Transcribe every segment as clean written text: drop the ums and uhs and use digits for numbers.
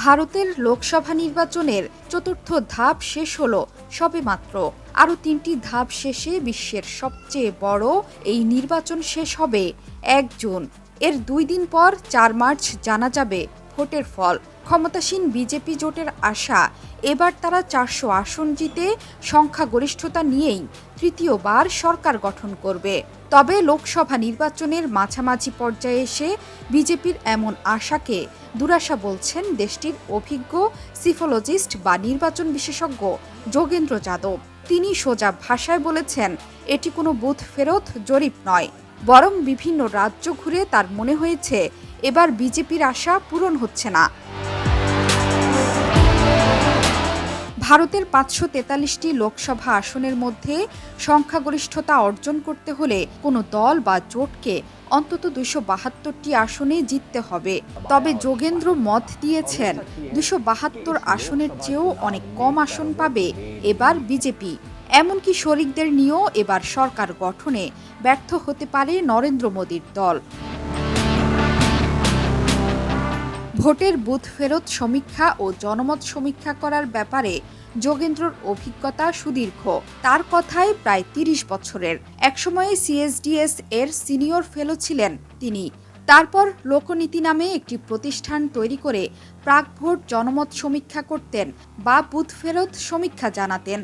ভারতের লোকসভা নির্বাচনের চতুর্থ ধাপ শেষ হলো সবেমাত্র। আরও ৩টি ধাপ শেষে বিশ্বের সবচেয়ে বড় এই নির্বাচন শেষ হবে ১ জুন। এর ২ দিন পর ৪ মার্চ জানা যাবে ভোটের ফল। ক্ষমতাসীন বিজেপি জোটের আশা, এবার তারা ৪০০ আসন জিতে সংখ্যাগরিষ্ঠতা নিয়েই তৃতীয়বার সরকার গঠন করবে। তবে লোকসভা নির্বাচনের মাঝামাঝি পর্যায়ে এসে বিজেপির এমন আশাকে দুরাশা বলছেন দেশটির অভিজ্ঞ সিফোলজিস্ট বা নির্বাচন বিশেষজ্ঞ যোগেন্দ্র যাদব। তিনি সোজা ভাষায় বলেছেন, এটি কোনো বুথ ফেরত জরিপ নয়, বরং বিভিন্ন রাজ্য ঘুরে তার মনে হয়েছে এবার বিজেপির আশা পূরণ হচ্ছে না। ভারতের ৫৪৩টি লোকসভা আসনের মধ্যে সংখ্যাগরিষ্ঠতা অর্জন করতে হলে কোনো দল বা জোটকে অন্তত ২৭২টি আসনে জিততে হবে। তবে যোগেন্দ্র মত দিয়েছেন, ২৭২ আসনের চেয়েও অনেক কম আসন পাবে এবার বিজেপি। এমনকি শরিকদের নিয়েও এবার সরকার গঠনে ব্যর্থ হতে পারে নরেন্দ্র মোদীর দল। ভোটের বুথ ফেরত সমীক্ষা ও জনমত সমীক্ষা করার ব্যাপারে যোগেন্দ্রর অভিজ্ঞতা সুদীর্ঘ। তার কথায় প্রায় ৩০ বছরের। একসময়ে সিএসডিএস এর সিনিয়র ফেলো ছিলেন তিনি। তারপর লোকনীতি নামে একটি প্রতিষ্ঠান তৈরি করে প্রাক ভোট জনমত সমীক্ষা করতেন বা বুথ ফেরত সমীক্ষা জানাতেন।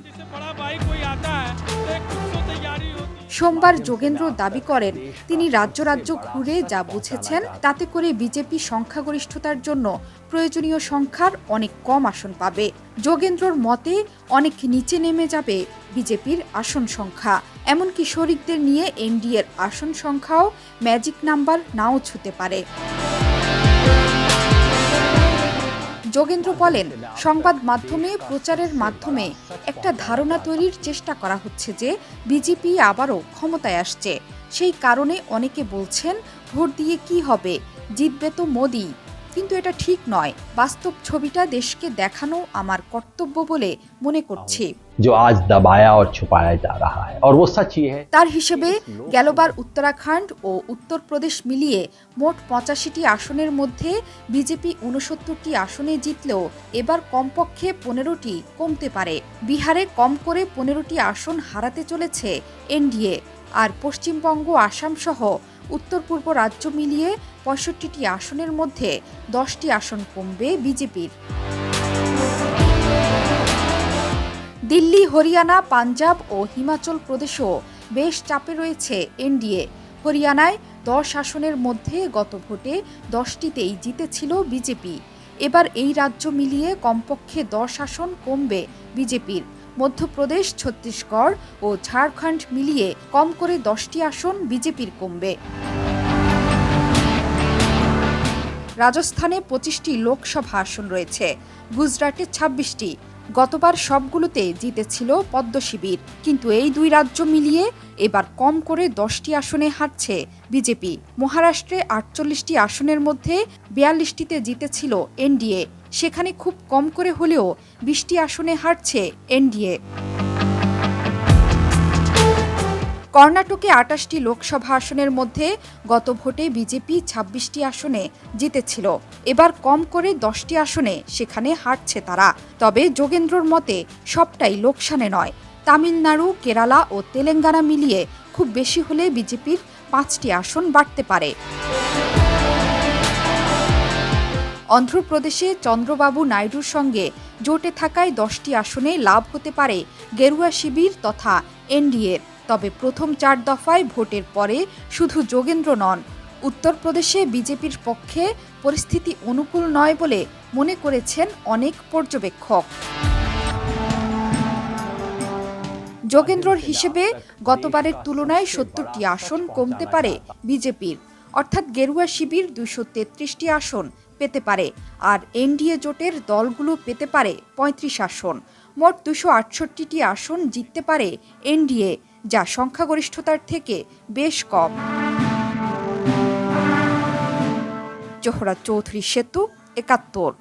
সোমবার যোগেন্দ্র দাবি করেন, তিনি রাজ্য রাজ্য ঘুরে যা বুঝেছেন তাতে করে বিজেপি সংখ্যাগরিষ্ঠতার জন্য প্রয়োজনীয় সংখ্যার অনেক কম আসন পাবে। যোগেন্দ্রর মতে অনেক নিচে নেমে যাবে বিজেপির আসন সংখ্যা। এমনকি শরিকদের নিয়ে এনডিএর আসন সংখ্যাও ম্যাজিক নাম্বার নাও ছুঁতে পারে। যোগেন্দ্র বলেন, সংবাদ মাধ্যমে প্রচারের মাধ্যমে একটা ধারণা তৈরির চেষ্টা করা হচ্ছে যে বিজেপি আবারও ক্ষমতায় আসছে। সেই কারণে অনেকে বলছেন, ভোট দিয়ে কি হবে, জিতবে তো মোদি। কিন্তু এটা ঠিক নয়। বাস্তব ছবিটা দেশকে দেখানো আমার কর্তব্য বলে মনে করছি। তার হিসেবে গেলবার উত্তরাখণ্ড ও উত্তরপ্রদেশ মিলিয়ে মোট ৮৫টি আসনের মধ্যে বিজেপি ৬৯টি আসনে জিতলেও এবার কমপক্ষে ১৫টি কমতে পারে। বিহারে কম করে ১৫টি আসন হারাতে চলেছে এনডিএ। আর পশ্চিমবঙ্গ, আসাম সহ উত্তর পূর্ব রাজ্য মিলিয়ে ৬৫টি আসনের মধ্যে ১০টি আসন কমবে বিজেপির। দিল্লি, হরিয়ানা, পাঞ্জাব ও হিমাচল প্রদেশও বেশ চাপে রয়েছে এনডিএ। হরিয়ানায় ১০ আসনের মধ্যে গত ভোটে ১০টিতেই জিতেছিল বিজেপি। এবার এই রাজ্য মিলিয়ে কমপক্ষে ১০ আসন কমবে বিজেপির। মধ্যপ্রদেশ, ছত্তিশগড় ও ঝাড়খণ্ড মিলিয়ে কম করে ১০টি আসন বিজেপির কমবে। রাজস্থানে ২৫টি লোকসভা আসন রয়েছে, গুজরাটে ২৬টি। গতবার সবগুলোতে জিতেছিল পদ্ম শিবির। কিন্তু এই দুই রাজ্য মিলিয়ে এবার কম করে 10টি আসনে হারছে বিজেপি। মহারাষ্ট্রে ৪৮টি আসনের মধ্যে ৪২টিতে জিতেছিল এনডিএ। সেখানে খুব কম করে হলেও ২০টি আসনে হারছে এনডিএ। কর্ণাটকে ২৮টি লোকসভা আসনের মধ্যে গত ভোটে বিজেপি ২৬টি আসনে জিতেছিল। এবার কম করে 10টি আসনে সেখানে হারছে তারা। তবে যোগেন্দ্রর মতে সবটাই লোকসানে নয়। তামিলনাড়ু, কেরালা ও তেলেঙ্গানা মিলিয়ে খুব বেশি হলে বিজেপির 5টি আসন বাড়তে পারে। অন্ধ্রপ্রদেশে চন্দ্রবাবু নাইডুর সঙ্গে জোটে থাকায় 10টি আসনে লাভ হতে পারে গেরুয়া শিবির তথা এনডিএর। তবে প্রথম 4 দফায় ভোটের পরে শুধু যোগেন্দ্র নন, উত্তরপ্রদেশে বিজেপির পক্ষে পরিস্থিতি অনুকূল নয় বলে মনে করেছেন অনেক পর্যবেক্ষক। যোগেন্দ্রর হিসেবে গতবারের তুলনায় 70টি আসন কমতে পারে বিজেপির, অর্থাৎ গেরুয়া শিবির 233টি আসন পেতে পারে আর এনডিএ জোটের দলগুলো পেতে পারে 35 আসন। মোট 268টি আসন জিততে পারে এনডিএ, যা সংখ্যাগরিষ্ঠতার থেকে বেশ কম। জোহরা চৌধুরী সেতু, ৭১।